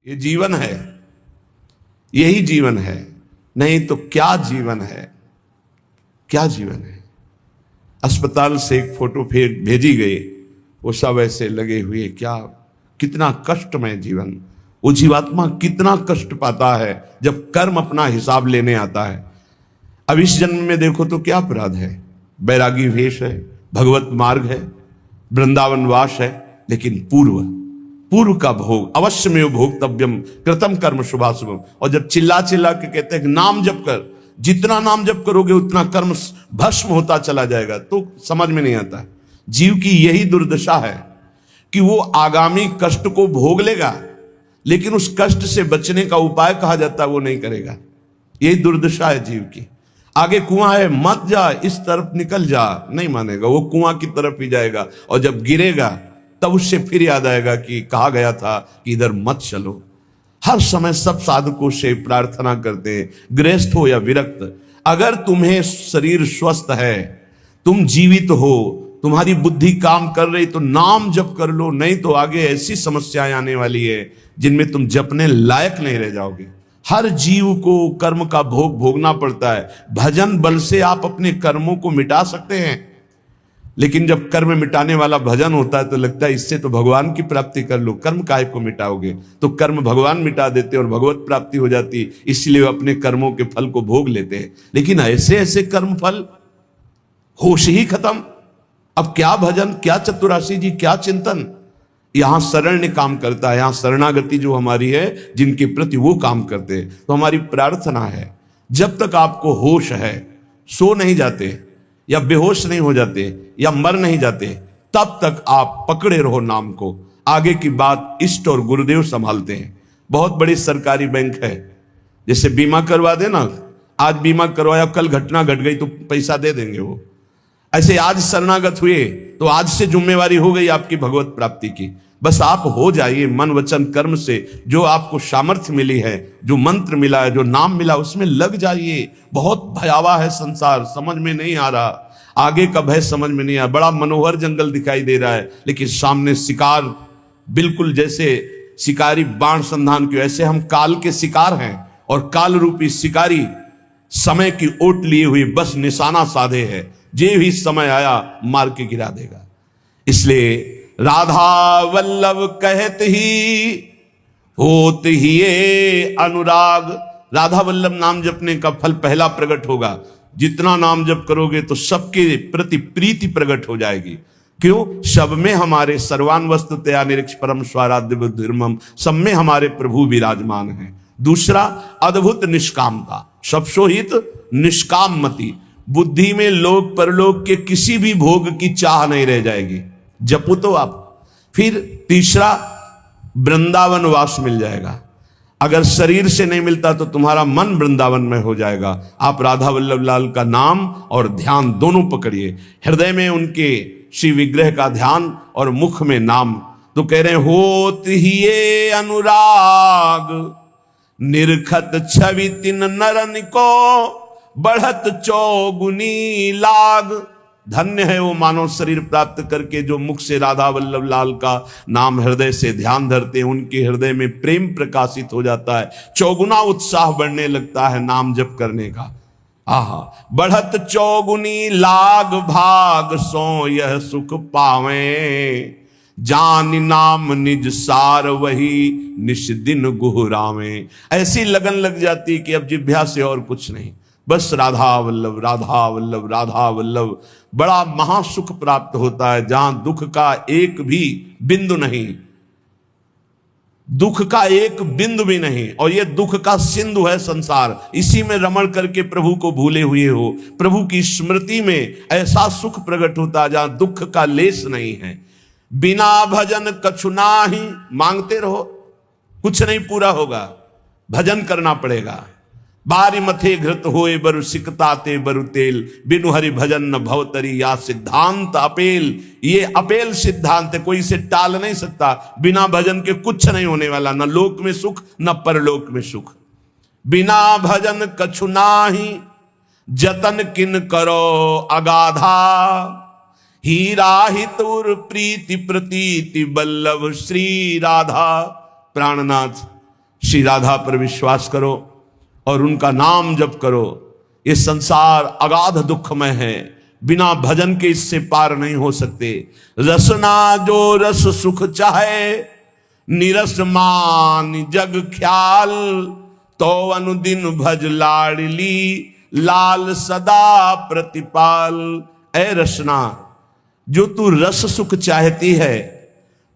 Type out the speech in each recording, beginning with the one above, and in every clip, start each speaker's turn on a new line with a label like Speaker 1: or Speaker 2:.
Speaker 1: ये जीवन है, यही जीवन है, नहीं तो क्या जीवन है, क्या जीवन है। अस्पताल से एक फोटो फिर भेजी गई, वो सब ऐसे लगे हुए, क्या कितना कष्टमय जीवन। वो जीवात्मा कितना कष्ट पाता है जब कर्म अपना हिसाब लेने आता है। अब इस जन्म में देखो तो क्या अपराध है, बैरागी वेश है, भगवत मार्ग है, वृंदावन वास है, लेकिन पूर्व का भोग अवश्य में भोक्तव्यम कृतम कर्म शुभाशुभम। और जब चिल्ला चिल्ला के कहते हैं नाम जप कर, जितना नाम जप करोगे उतना कर्म भस्म होता चला जाएगा, तो समझ में नहीं आता। जीव की यही दुर्दशा है कि वो आगामी कष्ट को भोग लेगा, लेकिन उस कष्ट से बचने का उपाय कहा जाता है वो नहीं करेगा। यही दुर्दशा है जीव की। आगे कुआं है, मत जा, इस तरफ निकल जा, नहीं मानेगा, वो कुआं की तरफ ही जाएगा। और जब गिरेगा तब उससे फिर याद आएगा कि कहा गया था कि इधर मत चलो। हर समय सब साधकों से प्रार्थना करते हैं, गृहस्थ हो या विरक्त, अगर तुम्हें शरीर स्वस्थ है, तुम जीवित हो, तुम्हारी बुद्धि काम कर रही, तो नाम जप कर लो, नहीं तो आगे ऐसी समस्याएं आने वाली है जिनमें तुम जपने लायक नहीं रह जाओगे। हर जीव को कर्म का भोग भोगना पड़ता है। भजन बल से आप अपने कर्मों को मिटा सकते हैं, लेकिन जब कर्म मिटाने वाला भजन होता है तो लगता है इससे तो भगवान की प्राप्ति कर लो, कर्म काहे को मिटाओगे। तो कर्म भगवान मिटा देते और भगवत प्राप्ति हो जाती, इसलिए वे अपने कर्मों के फल को भोग लेते हैं। लेकिन ऐसे ऐसे कर्म फल, होश ही खत्म। अब क्या भजन, क्या चतुराशी जी, क्या चिंतन। यहां शरण्य काम करता है, यहां शरणागति जो हमारी है जिनके प्रति वो काम करते हैं। तो हमारी प्रार्थना है जब तक आपको होश है, सो नहीं जाते या बेहोश नहीं हो जाते या मर नहीं जाते, तब तक आप पकड़े रहो नाम को। आगे की बात इष्ट और गुरुदेव संभालते हैं। बहुत बड़ी सरकारी बैंक है, जैसे बीमा करवा देना, आज बीमा करवाया, कल घटना घट गई तो पैसा दे देंगे वो। ऐसे आज शरणागत हुए तो आज से जिम्मेवारी हो गई आपकी भगवत प्राप्ति की। बस आप हो जाइए मन वचन कर्म से, जो आपको सामर्थ्य मिली है, जो मंत्र मिला है, जो नाम मिला, उसमें लग जाइए। बहुत भयावह है संसार, समझ में नहीं आ रहा, आगे का भय समझ में नहीं आ रहा। बड़ा मनोहर जंगल दिखाई दे रहा है, लेकिन सामने शिकार, बिल्कुल जैसे शिकारी बाण संधान के, ऐसे हम काल के शिकार हैं और काल रूपी शिकारी समय की ओट लिए हुई बस निशाना साधे है, जे भी समय आया मार के गिरा देगा। इसलिए राधा वल्लभ कहत ही होत ही ये अनुराग। राधा वल्लभ नाम जपने का फल पहला प्रकट होगा। जितना नाम जप करोगे तो सबके प्रति प्रीति प्रकट हो जाएगी। क्यों? सब में हमारे सर्वान वस्तुतया निरीक्ष परम स्वाराध्य बुद्धिर्मम, सब में हमारे प्रभु विराजमान हैं। दूसरा, अद्भुत निष्कामता, सबसो हित निष्काम मति। बुद्धि में लोक परलोक के किसी भी भोग की चाह नहीं रह जाएगी, जपो तो आप। फिर तीसरा, वृंदावन वास मिल जाएगा। अगर शरीर से नहीं मिलता तो तुम्हारा मन वृंदावन में हो जाएगा। आप राधा वल्लभ लाल का नाम और ध्यान दोनों पकड़िए, हृदय में उनके श्री विग्रह का ध्यान और मुख में नाम। तो कह रहे होत ही ये अनुराग, निरखत छवि तिन नरन को, बढ़त चौगुनी लाग। धन्य है वो मानव शरीर प्राप्त करके जो मुख से राधा वल्लभ लाल का नाम हृदय से ध्यान धरते हैं। उनके हृदय में प्रेम प्रकाशित हो जाता है, चौगुना उत्साह बढ़ने लगता है नाम जप करने का। आहा, बढ़त चौगुनी लाग भाग, सो यह सुख पावे, जान नाम निज सार वही निश दिन गुहरावे। ऐसी लगन लग जाती कि अब जिभ्या से और कुछ नहीं, बस राधा वल्लभ राधा वल्लभ राधा वल्लभ। बड़ा महासुख प्राप्त होता है जहां दुख का एक भी बिंदु नहीं, दुख का एक बिंदु भी नहीं। और ये दुख का सिंधु है संसार, इसी में रमण करके प्रभु को भूले हुए हो। प्रभु की स्मृति में ऐसा सुख प्रकट होता है जहां दुख का लेस नहीं है। बिना भजन कछु नाही, मांगते रहो कुछ नहीं पूरा होगा, भजन करना पड़ेगा। बारी मथे घृत होए बरु सिकताते बरु तेल, बिनु हरि भजन न भवतरी या सिद्धांत अपेल। ये अपेल सिद्धांत है, कोई इसे टाल नहीं सकता। बिना भजन के कुछ नहीं होने वाला, न लोक में सुख न परलोक में सुख। बिना भजन कछु नाही, जतन किन करो अगाधा, हीरा हितुर प्रीति प्रतीति बल्लभ श्री राधा। प्राणनाथ श्री राधा पर विश्वास करो और उनका नाम जप करो। ये संसार अगाध दुखमय है, बिना भजन के इससे पार नहीं हो सकते। रसना जो रस सुख चाहे, निरस मान जग ख्याल, तो अनुदिन भज लाडली, लाल सदा प्रतिपाल। ऐ रसना, जो तू रस सुख चाहती है,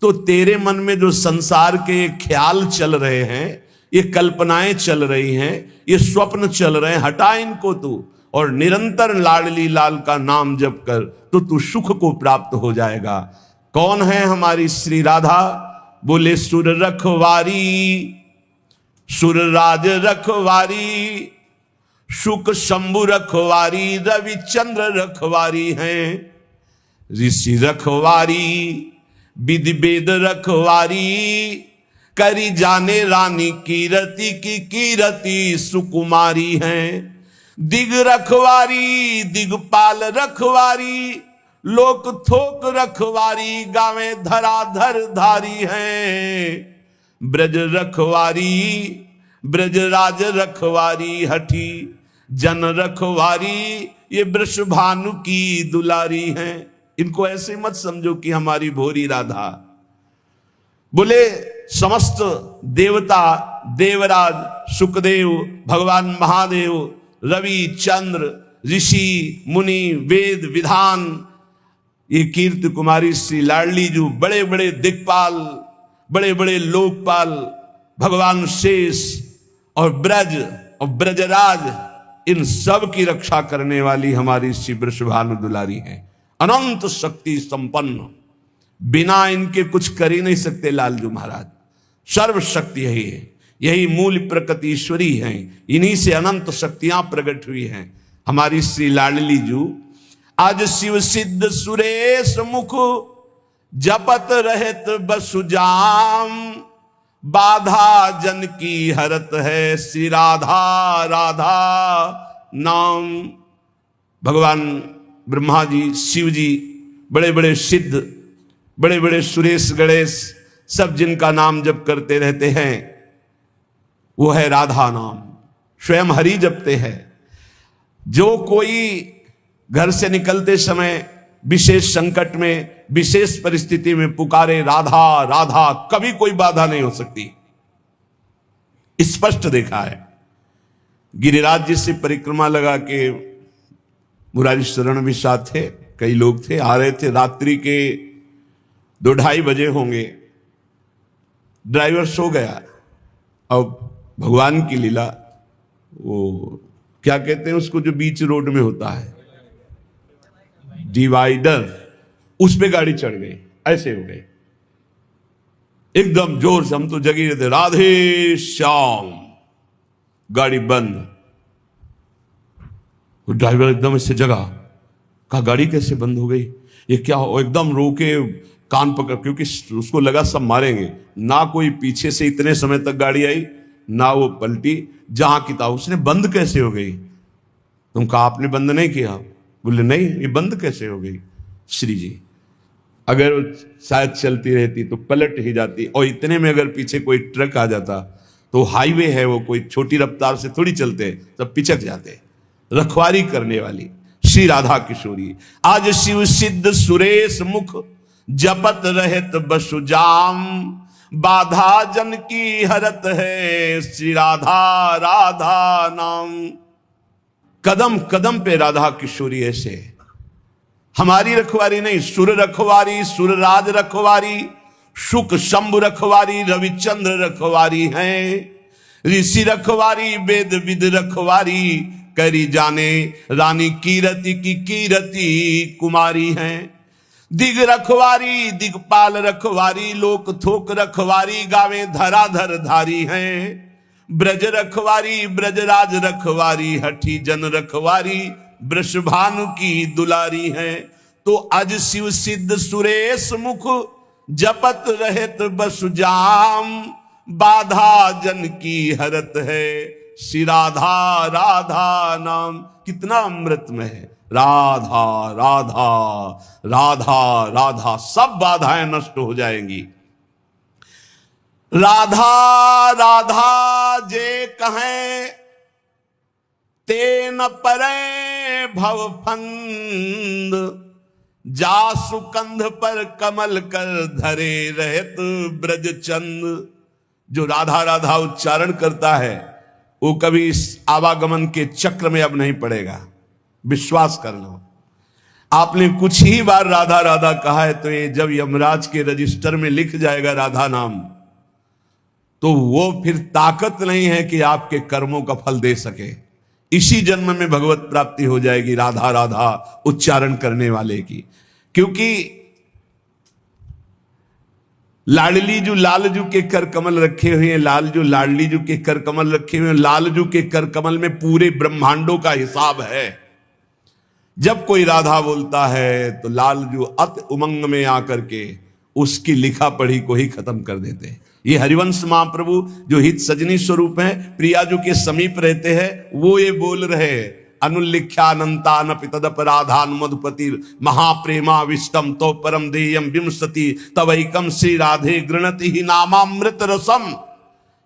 Speaker 1: तो तेरे मन में जो संसार के ख्याल चल रहे हैं, ये कल्पनाएं चल रही हैं, ये स्वप्न चल रहे हैं, हटा इनको तू और निरंतर लाडली लाल का नाम जप कर, तो तू सुख को प्राप्त हो जाएगा। कौन है हमारी श्री राधा? बोले सुर रखवारी, सुर राज रखवारी, शुक शंभु रखवारी, रविचंद्र रखवारी हैं। ऋषि रखवारी, विधि वेद रखवारी, करी जाने रानी कीरति की कीरति सुकुमारी हैं। दिग रखवारी, दिगपाल रखवारी, लोक थोक रखवारी, गावे धराधर धारी हैं। ब्रज रखवारी, ब्रजराज रखवारी, हठी जन रखवारी, ये वृषभानु की दुलारी हैं। इनको ऐसे मत समझो कि हमारी भोरी राधा। बोले समस्त देवता, देवराज, सुखदेव, भगवान महादेव, रवि, चंद्र, ऋषि, मुनि, वेद, विधान, ये कीर्ति कुमारी श्री लाडली जो बड़े बड़े दिक्पाल, बड़े बड़े लोकपाल, भगवान शेष और ब्रज और ब्रजराज, इन सब की रक्षा करने वाली हमारी श्री वृषभानु दुलारी है। अनंत शक्ति संपन्न, बिना इनके कुछ कर ही नहीं सकते लालजू महाराज। सर्व शक्ति यही है, यही मूल प्रकृति ईश्वरी है, इन्हीं से अनंत शक्तियां प्रकट हुई हैं। हमारी श्री लाडली जू आज शिव सिद्ध सुरेश मुख, जपत रहत बसुजाम, बाधा जन की हरत है, श्री राधा राधा नाम। भगवान ब्रह्मा जी, शिव जी, बड़े बड़े सिद्ध, बड़े बड़े सुरेश गणेश, सब जिनका नाम जप करते रहते हैं, वो है राधा नाम। स्वयं हरि जपते हैं। जो कोई घर से निकलते समय विशेष संकट में, विशेष परिस्थिति में पुकारे राधा राधा, कभी कोई बाधा नहीं हो सकती। स्पष्ट देखा है। गिरिराज जी से परिक्रमा लगा के मुरारी शरण भी साथ थे, कई लोग थे, आ रहे थे, रात्रि के 2-2:30 बजे होंगे। ड्राइवर सो गया। अब भगवान की लीला, वो क्या कहते हैं उसको जो बीच रोड में होता है, डिवाइडर, उस पे गाड़ी चढ़ गई। ऐसे हो गए एकदम जोर से। हम तो जगी रहते, राधे श्याम, गाड़ी बंद। वो ड्राइवर एकदम इससे जगा, कहा गाड़ी कैसे बंद हो गई, ये क्या हो? एकदम रोके, कान पकड़, क्योंकि उसको लगा सब मारेंगे। ना कोई पीछे से इतने समय तक गाड़ी आई, ना वो पलटी, जहां की था। उसने बंद कैसे हो गई? तुम कहा आपने बंद नहीं किया। बोले नहीं, ये बंद कैसे हो गई? श्री जी, अगर शायद चलती रहती तो पलट ही जाती, और इतने में अगर पीछे कोई ट्रक आ जाता, तो हाईवे है, वो कोई छोटी रफ्तार से थोड़ी चलते, सब पिचक जाते। रखवारी करने वाली श्री राधा किशोरी। आज शिव सिद्ध सुरेश मुख, जपत रहत बसुजाम, बाधा जन की हरत है, श्री राधा राधा नाम। कदम कदम पे राधा किशोरी ऐसे। हमारी रखवारी नहीं, सुर रखवारी, सुर राज रखवारी, शुक शंभु रखवारी, रविचंद्र रखवारी हैं। ऋषि रखवारी, वेद विद रखवारी, करी जाने रानी कीरति की कीरति कुमारी हैं। दिग रखवारी, दिगपाल रखवारी, लोक थोक रखवारी, गावे धराधर धारी हैं। ब्रज रखवारी, ब्रजराज रखवारी, हठी जन रखवारी, वृषभानु की दुलारी हैं। तो अज शिव सिद्ध सुरेश मुख, जपत रहत बसुजाम, बाधा जन की हरत है, श्री राधा राधा नाम। कितना अमृत में है, राधा राधा राधा राधा, सब बाधाएं नष्ट हो जाएंगी। राधा राधा जे कहें ते न परे भव फंद, जासु कंध पर कमल कर धरे रहत ब्रज चंद। जो राधा राधा उच्चारण करता है वो कभी इस आवागमन के चक्र में अब नहीं पड़ेगा, विश्वास कर लो। आपने कुछ ही बार राधा राधा कहा है तो ये जब यमराज के रजिस्टर में लिख जाएगा राधा नाम, तो वो फिर ताकत नहीं है कि आपके कर्मों का फल दे सके। इसी जन्म में भगवत प्राप्ति हो जाएगी राधा राधा उच्चारण करने वाले की। क्योंकि लाडलीजू लालजू के कर कमल रखे हुए हैं, लालजू लाडलीजू के कर कमल रखे हुए हैं। लालजू के कर कमल में पूरे ब्रह्मांडों का हिसाब है। जब कोई राधा बोलता है तो लालजू अति उमंग में आकर के उसकी लिखा पढ़ी को ही खत्म कर देते हैं। ये हरिवंश महाप्रभु जो हित सजनी स्वरूप है, प्रियाजू के समीप रहते हैं, वो ये बोल रहे हैं, अनुल्लिख्यानंतान पितदपराधान मधुपति महाप्रेमा विष्टम तो परम देयम विंशति तवैकम श्री राधे गृणति ही नामामृत रसम।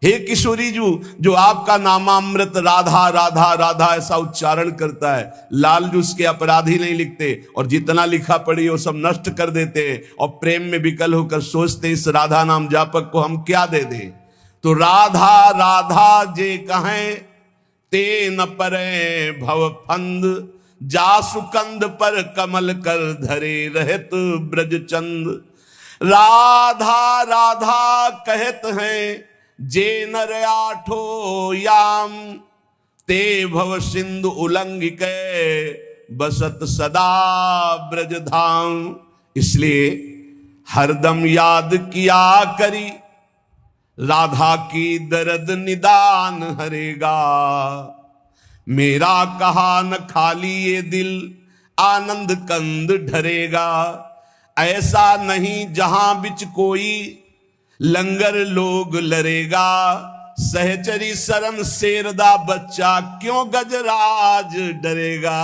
Speaker 1: हे किशोरी जू, जो आपका नामामृत राधा राधा राधा ऐसा उच्चारण करता है, लाल जू उसके अपराधी नहीं लिखते और जितना लिखा पड़ी वो सब नष्ट कर देते और प्रेम में विकल होकर सोचते इस राधा नाम जापक को हम क्या दे दें। तो राधा राधा जे कहें ते न परे भव फंद, जासु कंद पर कमल कर धरे रहत ब्रज चंद। राधा राधा कहत हैं जे नर आठो याम, ते भव सिंधु उल्लंघिक बसत सदा ब्रज धाम। इसलिए हरदम याद किया करी, राधा की दर्द निदान हरेगा। मेरा कहा न खाली ये दिल आनंद कंद ढरेगा। ऐसा नहीं जहां बिच कोई लंगर लोग लरेगा। सहचरी शरण शेरदा बच्चा क्यों गजराज डरेगा।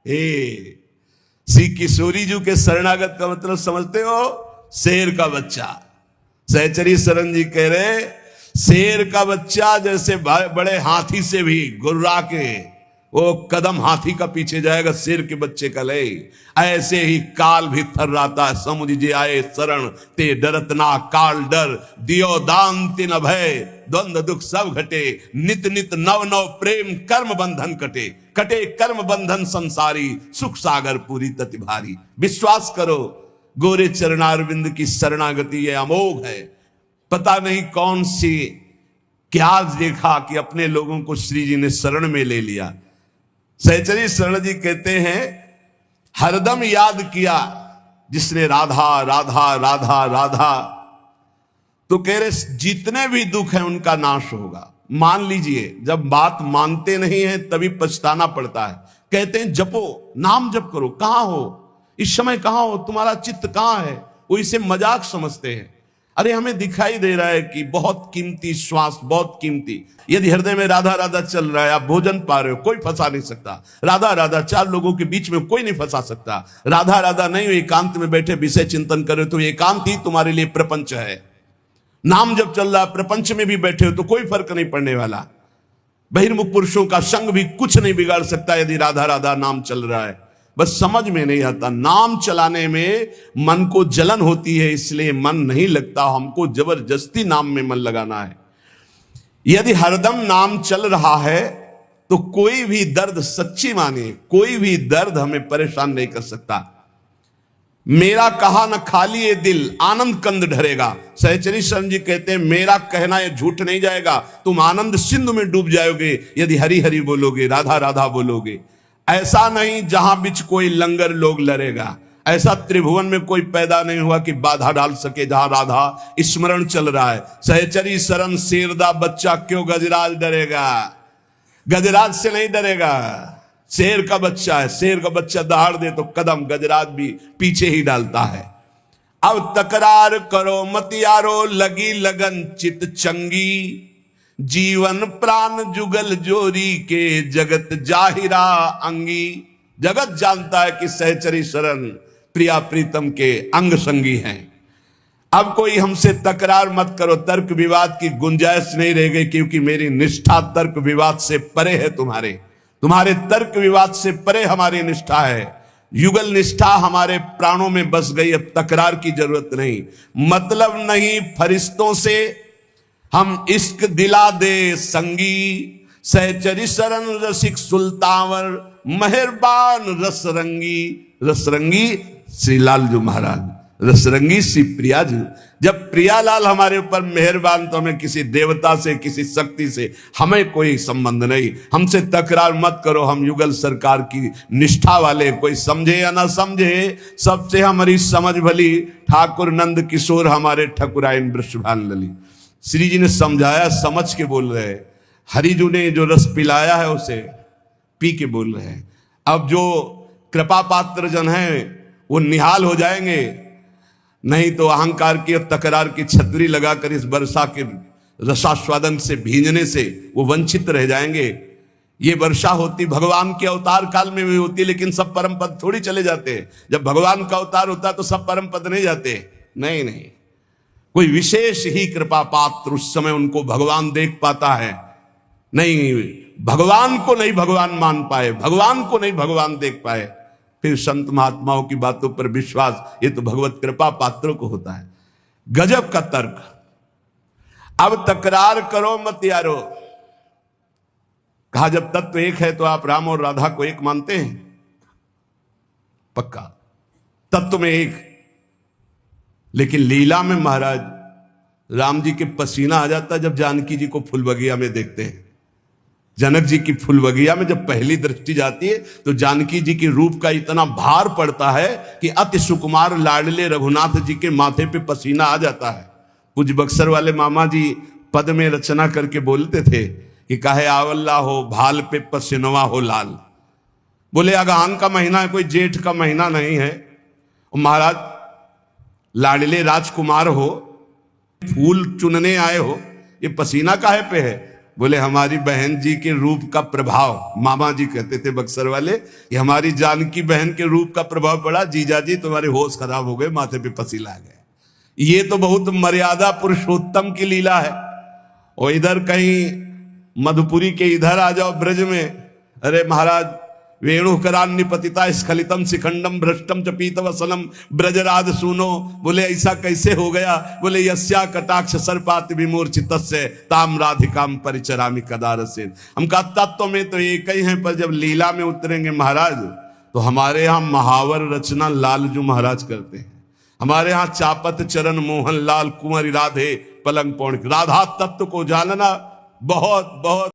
Speaker 1: हे श्री किशोरी जी के शरणागत का मतलब समझते हो? शेर का बच्चा। सहचरी शरण जी कह रहे शेर का बच्चा जैसे बड़े हाथी से भी गुर्रा के वो कदम हाथी का पीछे जाएगा, शेर के बच्चे का ले। ऐसे ही काल भी थर्राता है, समुझ जे आए शरण ते डरत ना काल डर। दियो दान तिन भय द्वंद्व दुख सब घटे, नित नित नव नव प्रेम कर्म बंधन कटे। कटे कर्म बंधन संसारी, सुख सागर पूरी तति भारी। विश्वास करो गोरे चरणारविंद की शरणागति ये अमोघ है। पता नहीं कौन सी क्या देखा कि अपने लोगों को श्री जी ने शरण में ले लिया। सहचरी शरण जी कहते हैं हरदम याद किया जिसने राधा राधा राधा राधा, तो कह रहे जितने भी दुख हैं उनका नाश होगा। मान लीजिए जब बात मानते नहीं है तभी पछताना पड़ता है। कहते हैं जपो, नाम जप करो। कहां हो इस समय, कहां हो, तुम्हारा चित्त कहां है? वो इसे मजाक समझते हैं। अरे हमें दिखाई दे रहा है कि बहुत कीमती श्वास, बहुत कीमती। यदि हृदय में राधा राधा चल रहा है, आप भोजन पा रहे हो, कोई फंसा नहीं सकता। राधा राधा चार लोगों के बीच में कोई नहीं फंसा सकता। राधा राधा नहीं, एकांत में बैठे विषय चिंतन करे तो एकांत ही तुम्हारे लिए प्रपंच है। नाम जब चल रहा, प्रपंच में भी बैठे हो तो कोई फर्क नहीं पड़ने वाला। बहिर्मुख पुरुषों का संग भी कुछ नहीं बिगाड़ सकता यदि राधा राधा नाम चल रहा है। बस समझ में नहीं आता, नाम चलाने में मन को जलन होती है, इसलिए मन नहीं लगता। हमको जबरदस्ती नाम में मन लगाना है। यदि हरदम नाम चल रहा है तो कोई भी दर्द, सच्ची मानिए, कोई भी दर्द हमें परेशान नहीं कर सकता। मेरा कहा न खाली ये दिल आनंद कंद ढरेगा। सहचरी शरण जी कहते हैं मेरा कहना ये झूठ नहीं जाएगा। तुम आनंद सिंधु में डूब जाओगे यदि हरि हरि बोलोगे, राधा राधा बोलोगे। ऐसा नहीं जहां बीच कोई लंगर लोग लड़ेगा। ऐसा त्रिभुवन में कोई पैदा नहीं हुआ कि बाधा डाल सके जहां राधा स्मरण चल रहा है। सहचरी शरण शेरदा बच्चा क्यों गजराज डरेगा। गजराज से नहीं डरेगा, शेर का बच्चा है। शेर का बच्चा दहाड़ दे तो कदम गजराज भी पीछे ही डालता है। अब तकरार करो मत यारो, लगी लगन चित चंगी। जीवन प्राण जुगल जोरी के जगत जाहिरा अंगी। जगत जानता है कि सहचरी शरण प्रिया प्रीतम के अंग संगी हैं। अब कोई हमसे तकरार मत करो, तर्क विवाद की गुंजाइश नहीं रह गई, क्योंकि मेरी निष्ठा तर्क विवाद से परे है। तुम्हारे तर्क विवाद से परे हमारी निष्ठा है। युगल निष्ठा हमारे प्राणों में बस गई। अब तकरार की जरूरत नहीं, मतलब नहीं फरिश्तों से हम इश्क दिला दे संगी, सहचरी शरण रसिक सुल्तावर, मेहरबान रसरंगी। रसरंगी श्री लालजू महाराज, रसरंगी श्री प्रियाजू। जब प्रियालाल हमारे ऊपर मेहरबान, तो हमें किसी देवता से, किसी शक्ति से हमें कोई संबंध नहीं। हमसे तकरार मत करो, हम युगल सरकार की निष्ठा वाले, कोई समझे या ना समझे, सबसे हमारी समझ भली। ठाकुर नंद किशोर हमारे ठकुराइन वृषभान लली। श्री जी ने समझाया, समझ के बोल रहे हैं। हरिजू ने जो रस पिलाया है उसे पी के बोल रहे हैं। अब जो कृपा पात्र जन हैं वो निहाल हो जाएंगे, नहीं तो अहंकार की और तकरार की छतरी लगाकर इस वर्षा के रसास्वादन से, भींजने से वो वंचित रह जाएंगे। ये वर्षा होती भगवान के अवतार काल में भी होती, लेकिन सब परम पद थोड़ी चले जाते हैं। जब भगवान का अवतार होता है तो सब परम पद नहीं जाते, नहीं, कोई विशेष ही कृपा पात्र उस समय उनको भगवान देख पाता है। नहीं, भगवान को नहीं भगवान मान पाए, भगवान को नहीं भगवान देख पाए, फिर संत महात्माओं की बातों पर विश्वास, ये तो भगवत कृपा पात्रों को होता है। गजब का तर्क। अब तकरार करो मत यारो। कहा जब तत्व एक है तो आप राम और राधा को एक मानते हैं? पक्का तत्व में एक, लेकिन लीला में महाराज राम जी के पसीना आ जाता जब जानकी जी को फुलबगिया में देखते हैं। जनक जी की फुलबगिया में जब पहली दृष्टि जाती है तो जानकी जी के रूप का इतना भार पड़ता है कि अति सुकुमार लाडले रघुनाथ जी के माथे पे पसीना आ जाता है। कुछ बक्सर वाले मामा जी पद में रचना करके बोलते थे कि काहे आवल्ला हो भाल पे पसीनवा हो लाल। बोले अगहन का महीना है, कोई जेठ का महीना नहीं है। महाराज लाडले राजकुमार हो, फूल चुनने आए हो, ये पसीना काहे पे है? बोले हमारी बहन जी के रूप का प्रभाव। मामा जी कहते थे बक्सर वाले कि हमारी जानकी बहन के रूप का प्रभाव पड़ा, जीजा जी तुम्हारे होश खराब हो गए, माथे पे पसीना आ गया। ये तो बहुत मर्यादा पुरुषोत्तम की लीला है। और इधर कहीं मधुपुरी के इधर आ जाओ ब्रज में, अरे महाराज वेणुकरान्निपतिता स्खलितम शिखंडम भ्रष्टम च पीतवसनम ब्रजराज सुनो। बोले ऐसा कैसे हो गया? बोले यस्या कटाक्ष सर्पात विमूर्छितस्य ताम राधिकाम परिचरामि कदारसेन। हम कहा तत्व में तो एक ही हैं, पर जब लीला में उतरेंगे महाराज तो हमारे यहाँ महावर रचना लालजू महाराज करते हैं। हमारे यहाँ चापत चरण मोहन लाल कुंवरी राधे पलंग पौड़। राधा तत्व को जानना बहुत बहुत